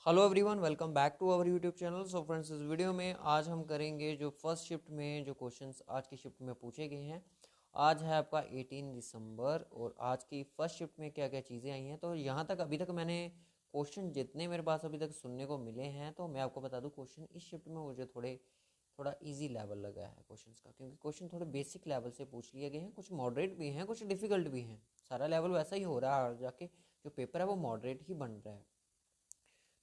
Hello everyone, welcome back to our YouTube channel. So friends, इस video में आज हम करेंगे जो फर्स्ट शिफ्ट में जो क्वेश्चंस आज की शिफ्ट में पूछे गए हैं। आज है आपका 18 दिसंबर और आज की फर्स्ट शिफ्ट में क्या क्या चीज़ें आई हैं। तो यहाँ तक अभी तक मैंने क्वेश्चन जितने मेरे पास अभी तक सुनने को मिले हैं, तो मैं आपको बता दूँ क्वेश्चन इस शिफ्ट में मुझे थोड़ा इजी लेवल लगा है क्वेश्चंस का, क्योंकि क्वेश्चन थोड़े बेसिक लेवल से पूछ लिए गए हैं। कुछ मॉडरेट भी हैं, कुछ डिफिकल्ट भी हैं। सारा लेवल वैसा ही हो रहा है, और जाके जो पेपर है वो मॉडरेट ही बन रहा है।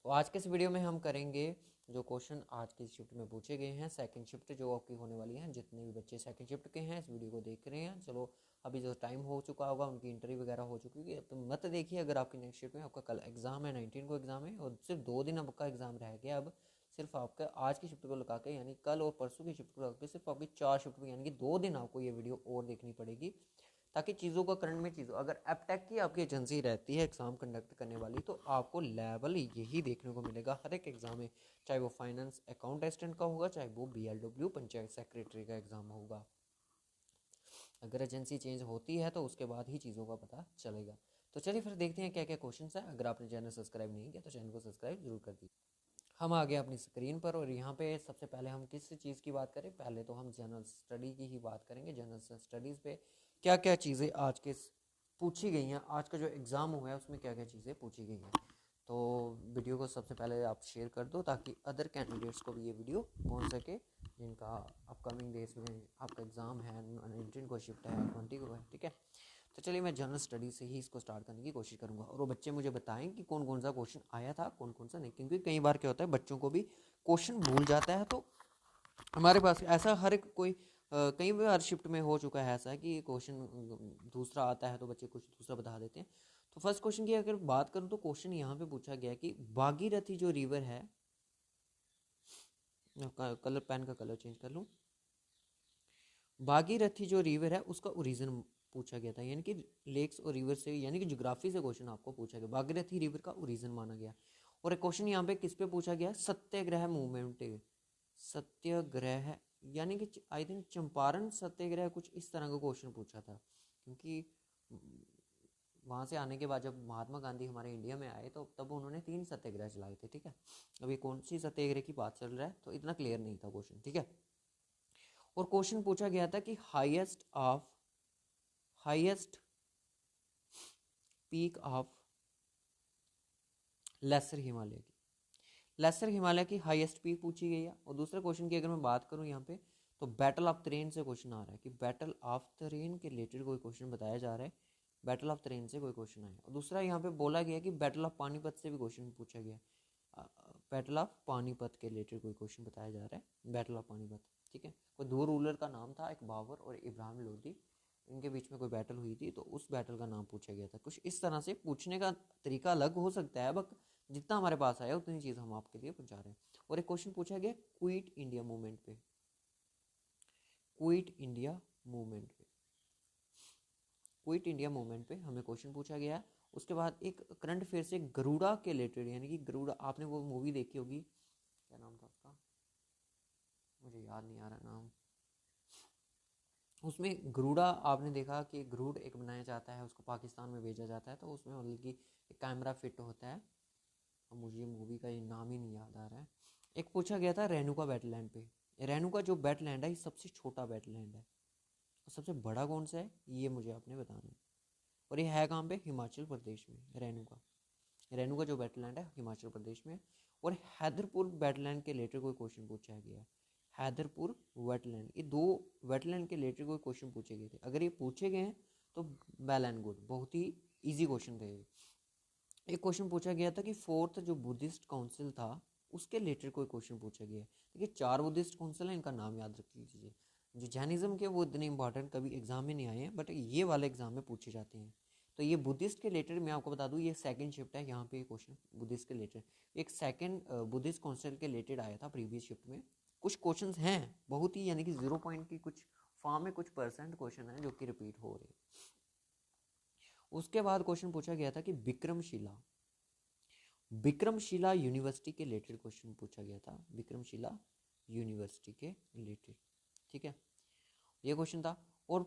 तो आज के इस वीडियो में हम करेंगे जो क्वेश्चन आज की शिफ्ट में पूछे गए हैं, सेकंड शिफ्ट जो आपकी होने वाली है। जितने भी बच्चे सेकंड शिफ्ट के हैं इस वीडियो को देख रहे हैं, चलो अभी जो टाइम हो चुका होगा, उनकी इंटरव्यू वगैरह हो चुकी है, तो मत देखिए। अगर आपकी नेक्स्ट शिफ्ट में आपका कल एग्जाम है, 19 को एग्जाम है और सिर्फ 2 दिन आपका एग्जाम रह गया। अब सिर्फ आपका आज की शिफ्ट को लगा के, यानी कल और परसों की शिफ्ट को लगा के सिर्फ आपकी 4 शिफ्ट में, यानी कि 2 दिन आपको ये वीडियो और देखनी पड़ेगी, ताकि चीज़ों का करंट में चीज़ों, अगर एपटेक की आपकी एजेंसी रहती है एग्ज़ाम कंडक्ट करने वाली, तो आपको लेवल यही देखने को मिलेगा हर एक एग्ज़ाम में। चाहे वो फाइनेंस अकाउंट असिस्टेंट का होगा, चाहे वो BLW पंचायत सेक्रेटरी का एग्ज़ाम होगा। अगर एजेंसी चेंज होती है तो उसके बाद ही चीज़ों का पता चलेगा। तो चलिए फिर देखते हैं क्या क्या क्वेश्चन है। अगर आपने चैनल सब्सक्राइब नहीं किया तो चैनल को सब्सक्राइब जरूर कर दीजिए। हम आ गए अपनी स्क्रीन पर, और यहाँ पे सबसे पहले हम किस चीज़ की बात करें। पहले तो हम जनरल स्टडी की ही बात करेंगे। जनरल स्टडीज़ पे क्या क्या चीज़ें आज के पूछी गई हैं, आज का जो एग्ज़ाम हुआ है उसमें क्या क्या चीज़ें पूछी गई हैं। तो वीडियो को सबसे पहले आप शेयर कर दो, ताकि अदर कैंडिडेट्स को भी ये वीडियो पहुँच सके, जिनका अपकमिंग डेज में आपका एग्ज़ाम है। 19 को शिफ्ट है, 20 को है, ठीक है। तो चलिए मैं जनरल स्टडी से ही इसको स्टार्ट करने की कोशिश करूंगा, और वो बच्चे मुझे बताएं कि कौन कौन सा क्वेश्चन आया था, कौन कौन सा नहीं। क्योंकि कई बार क्या होता है, बच्चों को भी क्वेश्चन भूल जाता है। तो हमारे पास ऐसा हर एक कोई कई बार शिफ्ट में हो चुका है ऐसा कि क्वेश्चन दूसरा आता है तो बच्चे कुछ दूसरा बता देते हैं। तो फर्स्ट क्वेश्चन की अगर बात करूं, तो क्वेश्चन यहाँ पे पूछा गया कि भागीरथी जो रिवर है, कलर पेन का कलर चेंज कर लूँ। भागीरथी जो रिवर है उसका ओरिजिन पूछा गया था, यानी कि लेक्स और रिवर से, यानी कि ज्योग्राफी से क्वेश्चन आपको पूछा गया। भागीरथी रिवर का ओरिजिन माना गया। और एक क्वेश्चन यहाँ पे किस पे पूछा गया, सत्याग्रह मूवमेंट। सत्याग्रह यानी कि आई थिंक चंपारण सत्याग्रह, कुछ इस तरह का क्वेश्चन पूछा था। क्योंकि वहाँ से आने के बाद जब महात्मा गांधी हमारे इंडिया में आए, तो तब उन्होंने 3 सत्याग्रह चलाए थे, ठीक है। अभी कौन सी सत्याग्रह की बात चल रहा है तो इतना क्लियर नहीं था क्वेश्चन, ठीक है। और क्वेश्चन पूछा गया था कि highest peak of lesser Himalaya की हाईएस्ट पीक पूछी गई है। और दूसरे क्वेश्चन की अगर मैं बात करूं यहाँ पे, तो बैटल ऑफ तरेन से क्वेश्चन आ रहा है कि बैटल ऑफ तरेन के रिलेटेड कोई क्वेश्चन बताया जा रहा है। बैटल ऑफ तरेन से कोई क्वेश्चन आया। और दूसरा यहाँ पे बोला गया कि बैटल ऑफ पानीपत से भी क्वेश्चन पूछा गया। बैटल ऑफ पानीपत के रिलेटेड कोई क्वेश्चन बताया जा रहा है, बैटल ऑफ पानीपत, ठीक है। कोई दो रूलर का नाम था, एक बाबर और इब्राहिम लोदी, इनके बीच में कोई बैटल हुई थी, तो उस बैटल का नाम पूछा गया था। कुछ इस तरह से पूछने का तरीका अलग हो सकता है, बट जितना हमारे पास आया उतनी चीज़ हम आपके लिए पहुंचा रहे हैं। और एक क्वेश्चन पूछा गया क्विट इंडिया मूवमेंट पे, क्विट इंडिया मूवमेंट पे, क्विट इंडिया मूवमेंट पे हमें क्वेश्चन पूछा गया है। उसके बाद एक करंट अफेयर से गरुड़ा के रिलेटेड, यानी कि गरुड़ा, आपने वो मूवी देखी होगी, क्या नाम था उसका, मुझे याद नहीं आ रहा नाम। उसमें गरुड़ा आपने देखा कि गरुड़ एक बनाया जाता है, उसको पाकिस्तान में भेजा जाता है, तो उसमें मतलब कि एक कैमरा फिट होता है। अब मुझे मूवी का ये नाम ही नहीं याद आ रहा है। एक पूछा गया था रेणुका वेटलैंड पे। रेणुका जो वेटलैंड है, ये सबसे छोटा वेटलैंड है, और सबसे बड़ा कौन सा है ये मुझे आपने बताना है। और ये है कहाँ पे, हिमाचल प्रदेश में। रेणुका जो वेटलैंड है हिमाचल प्रदेश में। और हैदरपुर वेटलैंड के रिलेटेड कोई क्वेश्चन पूछा गया है। हैदरपुर वेटलैंड, ये 2 वेटलैंड के रिलेटेड कोई क्वेश्चन पूछे गए थे। अगर ये पूछे गए हैं तो वेल एंड गुड, बहुत ही इजी क्वेश्चन थे। एक क्वेश्चन पूछा गया था कि 4th जो बुद्धिस्ट काउंसिल था उसके रिलेटेड कोई क्वेश्चन पूछा गया है। देखिए 4 बुद्धिस्ट काउंसिल है, इनका नाम याद रख लीजिए। जो जैनिज्म के वो इतने इंपॉर्टेंट कभी एग्जाम में नहीं आए हैं, बट ये वाले एग्जाम में पूछे जाते हैं। तो ये बुद्धिस्ट के रिलेटेड मैं आपको बता दूं, ये सेकंड शिफ्ट है। यहाँ पे क्वेश्चन बुद्धिस्ट के रिलेटेड, एक सेकंड बुद्धिस्ट काउंसिल के रिलेटेड आया था प्रीवियस शिफ्ट में। कुछ क्वेश्चंस हैं बहुत ही, यानी कि 0 पॉइंट की कुछ फॉर्म में कुछ परसेंट क्वेश्चन है जो कि रिपीट हो रहे हैं। उसके बाद क्वेश्चन पूछा गया था कि विक्रमशिला यूनिवर्सिटी के रिलेटेड क्वेश्चन पूछा गया था, विक्रमशिला यूनिवर्सिटी के रिलेटेड, ठीक है, ये क्वेश्चन था। और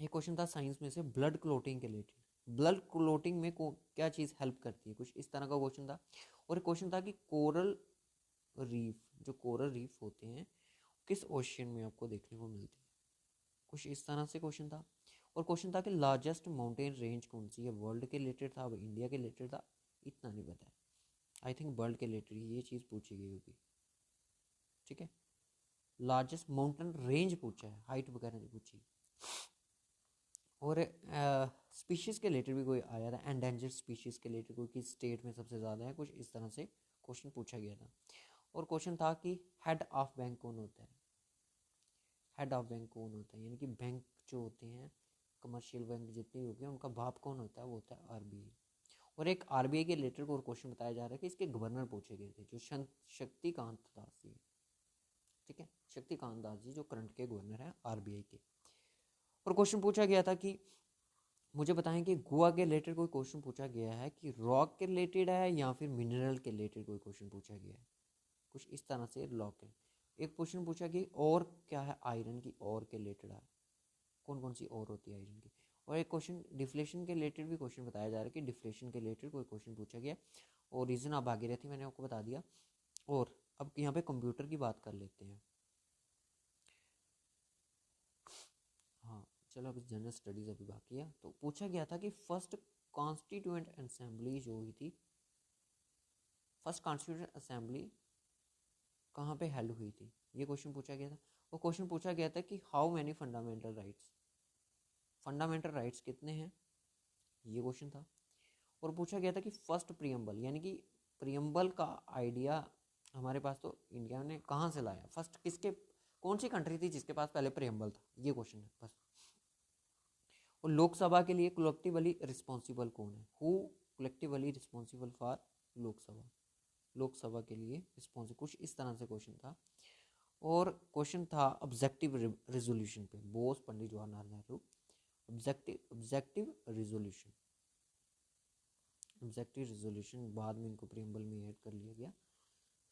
ये क्वेश्चन था साइंस में से ब्लड क्लोटिंग के रिलेटेड, ब्लड क्लोटिंग में क्या चीज़ हेल्प करती है, कुछ इस तरह का क्वेश्चन था। और एक क्वेश्चन था कि कोरल रीफ, जो कोरल रीफ होते हैं किस ओशियन में आपको देखने को मिलती है, कुछ इस तरह से क्वेश्चन था। और क्वेश्चन था कि लार्जेस्ट माउंटेन रेंज कौन सी है, वर्ल्ड के रिलेटेड था, अब इंडिया के रिलेटेड था, इतना नहीं पता है। आई थिंक वर्ल्ड के रिलेटेड ये चीज़ पूछी गई होगी, ठीक है। लार्जेस्ट माउंटेन रेंज पूछा है, हाइट वगैरह नहीं पूछी। और स्पीशीज़ के रिलेटेड भी कोई आया था, एंडेंजर्ड स्पीशीज़ के रिलेटेड कोई किस स्टेट में सबसे ज़्यादा है, कुछ इस तरह से क्वेश्चन पूछा गया था। और क्वेश्चन था कि हेड ऑफ बैंक कौन होता है, हेड ऑफ बैंक कौन होता है, यानी कि बैंक जो होते हैं कमर्शियल बैंक जितने भी होते हैं उनका बाप कौन होता है, वो होता है आरबीआई। और एक आरबीआई के रिलेटेड को क्वेश्चन बताया जा रहा है कि इसके गवर्नर पूछे गए थे, जो शक्तिकांत दास जी, ठीक है, शक्तिकांत दास जी जो करंट के गवर्नर हैं आरबीआई के। और क्वेश्चन पूछा गया था कि मुझे बताएं कि गोवा के रिलेटेड कोई क्वेश्चन पूछा गया है कि रॉक के रिलेटेड है या फिर मिनरल के रिलेटेड कोई क्वेश्चन पूछा गया है, कुछ इस तरह से लॉक है। एक क्वेश्चन पूछा कि और क्या है आयरन की, और के रिलेटेड है, कौन कौन सी और होती है आयरन की। और एक क्वेश्चन डिफ्लेशन के रिलेटेड भी क्वेश्चन बताया जा रहा है कि डिफ्लेशन के रिलेटेड कोई क्वेश्चन पूछा गया। और रीज़न आप आगे रहती मैंने आपको बता दिया। और अब यहाँ पे कंप्यूटर की बात कर लेते हैं। हाँ चलो, अभी जनरल स्टडीज़ अभी बाकी है। तो पूछा गया था कि फर्स्ट कॉन्स्टिट्यूएंट असेंबली जो हुई थी, फर्स्ट कॉन्स्टिट्यूएंट असेंबली कहाँ पे हेल्ड हुई थी, ये क्वेश्चन पूछा गया था। वो क्वेश्चन पूछा गया था कि how many fundamental rights, fundamental rights कितने हैं, ये क्वेश्चन था। और पूछा गया था कि फर्स्ट प्रियम्बल, यानी कि प्रियम्बल का आइडिया हमारे पास तो इंडिया ने कहाँ से लाया, फर्स्ट किसके, कौन सी कंट्री थी जिसके पास पहले प्रियम्बल था, ये क्वेश्चन है बस। और लोकसभा के लिए कलेक्टिवली रिस्पॉन्सिबल कौन है, who collectively responsible for Lok Sabha, Lok Sabha के लिए रिस्पॉन्सिबल, कुछ इस तरह से क्वेश्चन था। और क्वेश्चन था ऑब्जेक्टिव रेजोल्यूशन पे, बोस Pandit Jawaharlal Nehru, objective resolution, objective resolution बाद में इनको प्रियम्बल में ऐड कर लिया गया।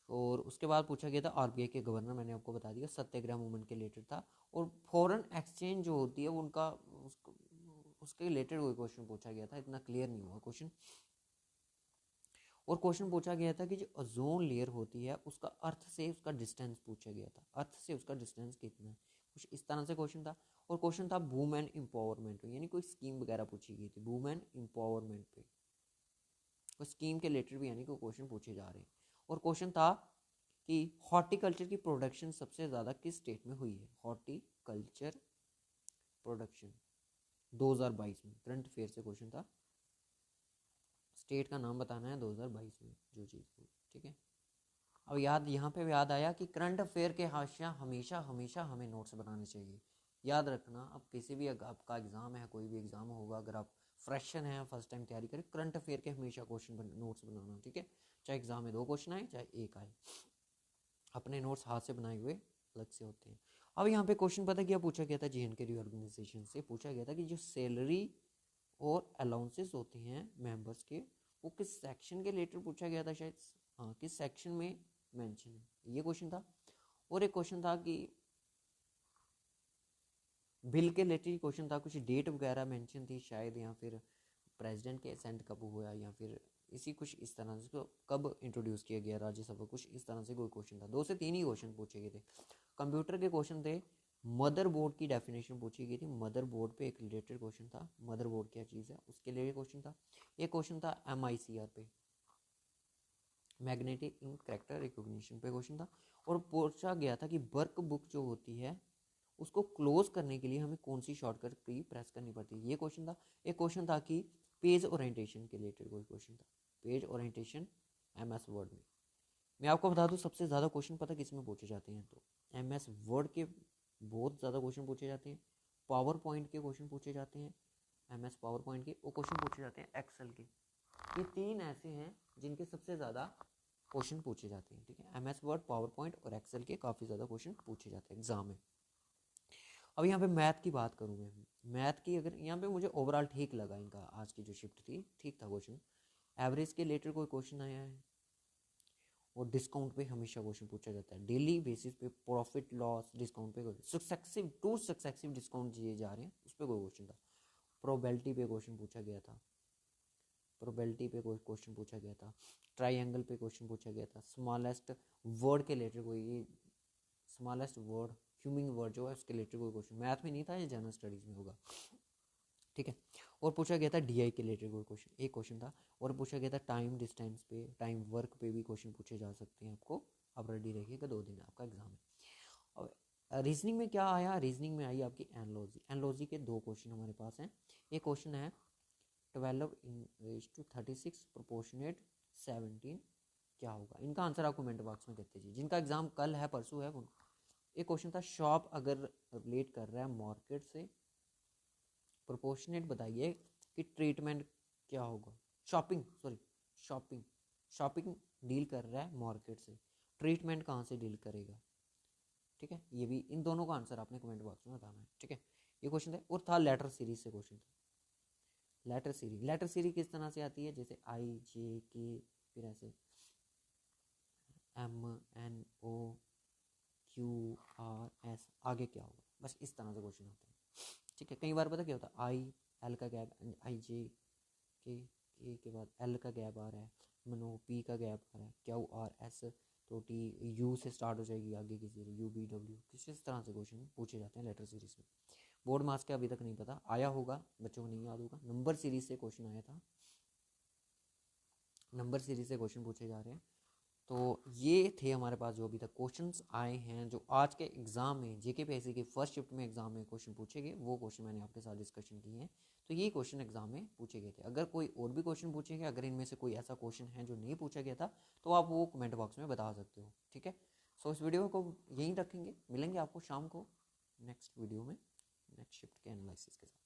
और उसके बाद पूछा गया था आरबीआई के गवर्नर, मैंने आपको बता दिया, सत्याग्रह मूवमेंट के रिलेटेड था। और फॉरेन एक्सचेंज जो होती है उनका उसके रिलेटेड कोई क्वेश्चन पूछा गया था, इतना क्लियर नहीं हुआ क्वेश्चन। और क्वेश्चन पूछा गया था कि जो ओजोन लेयर होती है उसका अर्थ से उसका डिस्टेंस पूछा गया था, अर्थ से उसका डिस्टेंस कितना है, कुछ इस तरह से क्वेश्चन था। और क्वेश्चन था वुमेन एम्पावरमेंट, यानी कोई स्कीम वगैरह पूछी गई थी वुमेन एम्पावरमेंट पे, कोई स्कीम के रिलेटेड भी यानी कोई क्वेश्चन पूछे जा रहे हैं। और क्वेश्चन था कि हॉर्टिकल्चर की प्रोडक्शन सबसे ज़्यादा किस स्टेट में हुई है, हॉर्टिकल्चर प्रोडक्शन 2022 में, करंट अफेयर से क्वेश्चन था, स्टेट का नाम बताना है 2022 में जो चीज़ हुई, ठीक है। अब याद यहाँ पे याद आया कि करंट अफेयर के हाशिया हमेशा हमेशा हमें नोट्स बनाने चाहिए, याद रखना। अब किसी भी आपका एग्ज़ाम है, कोई भी एग्ज़ाम होगा, अगर आप फ्रेशर हैं, फर्स्ट टाइम तैयारी करें, करंट अफेयर के हमेशा क्वेश्चन नोट्स बनाना, ठीक है। चाहे एग्ज़ाम में 2 क्वेश्चन आए चाहे 1 आए, अपने नोट्स हाथ से बनाए हुए अलग से होते हैं। अब यहाँ पे क्वेश्चन पता क्या पूछा गया था, JNK रीऑर्गेनाइजेशन से पूछा गया था कि जो सैलरी और अलाउंसेस होते हैं मेंबर्स के, वो किस सेक्शन के रिलेटेड पूछा गया था शायद, हाँ किस सेक्शन में मेंशन है, ये क्वेश्चन था। और एक क्वेश्चन था कि बिल के रिलेटेड क्वेश्चन था, कुछ डेट वगैरह मेंशन थी शायद, या फिर प्रेसिडेंट के असेंट कब हुआ, या फिर इसी कुछ इस तरह से कब इंट्रोड्यूस किया गया राज्यसभा, कुछ इस तरह से कोई क्वेश्चन था। 2 से 3 ही क्वेश्चन पूछे गए थे। कंप्यूटर के क्वेश्चन थे, मदरबोर्ड की डेफिनेशन पूछी गई थी, मदरबोर्ड पे एक रिलेटेड क्वेश्चन था, मदरबोर्ड क्या चीज़ है उसके लिए क्वेश्चन था। एक क्वेश्चन था MICR पे, मैग्नेटिक इंक कैरेक्टर रिकॉग्निशन पे क्वेश्चन था। और पूछा गया था कि वर्क बुक जो होती है उसको क्लोज करने के लिए हमें कौन सी शॉर्टकट की प्रेस करनी पड़ती है, ये क्वेश्चन था। एक क्वेश्चन था कि पेज ओरिएंटेशन के रिलेटेड कोई क्वेश्चन था, पेज ओरिएंटेशन MS वर्ड में। मैं आपको बता दूं सबसे ज़्यादा क्वेश्चन पता किस में पूछे जाते हैं, तो MS वर्ड के बहुत ज़्यादा क्वेश्चन पूछे जाते हैं, पावर पॉइंट के क्वेश्चन पूछे जाते हैं, MS पावर पॉइंट के, वो क्वेश्चन पूछे जाते हैं एक्सेल के। ये 3 ऐसे हैं जिनके सबसे ज़्यादा क्वेश्चन पूछे जाते हैं, ठीक है। MS वर्ड, पावर पॉइंट और एक्सेल के काफ़ी ज़्यादा क्वेश्चन पूछे जाते हैं एग्जाम में। अब यहाँ पे मैथ की बात करूँ मैं, मैथ की अगर यहाँ पे मुझे ओवरऑल ठीक लगा, इनका आज की जो शिफ्ट थी ठीक था क्वेश्चन। एवरेज के रिलेटेड कोई क्वेश्चन आया है, और डिस्काउंट पे हमेशा क्वेश्चन पूछा जाता है डेली बेसिस पे, प्रॉफिट लॉस डिस्काउंट पे सक्सेसिव डिस्काउंट दिए जा रहे हैं उस पर कोई क्वेश्चन था। प्रोबेबिलिटी पे क्वेश्चन पूछा गया था, प्रोबेबिलिटी पे कोई क्वेश्चन पूछा गया था, ट्राइंगल पे क्वेश्चन पूछा गया था, स्मॉलेस्ट वर्ड के रिलेटेड कोई, स्मॉलेस्ट वर्ड ह्यूमिंग वर्ड जो है उसके रिलेटेड कोई क्वेश्चन, मैथ में नहीं था, ये जनरल स्टडीज़ में होगा, ठीक है। और पूछा गया था डीआई के रिलेटेड कोई क्वेश्चन, एक क्वेश्चन था। और पूछा गया था टाइम डिस्टेंस पे, टाइम वर्क पे भी क्वेश्चन पूछे जा सकते हैं आपको, आप रेडी रहिएगा, 2 दिन आपका एग्जाम है। और रीजनिंग में क्या आया, रीजनिंग में आई आपकी एनालॉजी, एनालॉजी के 2 क्वेश्चन हमारे पास हैं। एक क्वेश्चन है 12 × 36 प्रोपोर्शनेट 17 क्या होगा, इनका आंसर आपको कमेंट बॉक्स में देते दीजिए, जिनका एग्जाम कल है परसों है। एक क्वेश्चन था शॉप अगर रिलेट कर रहा है मार्केट से, प्रोपोर्शनेट बताइए कि ट्रीटमेंट क्या होगा, shopping sorry shopping shopping deal कर रहा है मार्केट से, ट्रीटमेंट कहाँ से डील करेगा, ठीक है। ये भी इन दोनों का आंसर आपने कमेंट बॉक्स में बताना है, ठीक है। ये क्वेश्चन था। और था लेटर सीरीज से क्वेश्चन था, लेटर सीरीज, लेटर सीरीज किस तरह से आती है, जैसे आई जे के, फिर ऐसे M N O Q R S, आगे क्या होगा, बस इस तरह से क्वेश्चन आते हैं, ठीक है। कई बार पता क्या होता है, आई एल का गैप, आई जे के बाद एल का गैप आ रहा है, मनो पी का गैप आ रहा है, क्यू आर एस तो टी यू से स्टार्ट हो जाएगी आगे की सीरीज, यू बी डब्ल्यू, किस तरह से क्वेश्चन पूछे जाते हैं लेटर सीरीज में। बोर्ड मार्क्स का अभी तक नहीं पता, आया होगा बच्चों को नहीं याद होगा, नंबर सीरीज से क्वेश्चन आया था, नंबर सीरीज से क्वेश्चन पूछे जा रहे हैं। तो ये थे हमारे पास जो अभी तक क्वेश्चंस आए हैं, जो आज के एग्जाम में जेकेपीएससी के फर्स्ट शिफ्ट में एग्जाम में क्वेश्चन पूछे गए, वो क्वेश्चन मैंने आपके साथ डिस्कशन किए हैं। तो ये क्वेश्चन एग्जाम में पूछे गए थे। अगर कोई और भी क्वेश्चन पूछेंगे, अगर इनमें से कोई ऐसा क्वेश्चन है जो नहीं पूछा गया था, तो आप वो कमेंट बॉक्स में बता सकते हो, ठीक है। सो इस वीडियो को यहीं रखेंगे, मिलेंगे आपको शाम को नेक्स्ट वीडियो में नेक्स्ट शिफ्ट के एनालिसिस के साथ।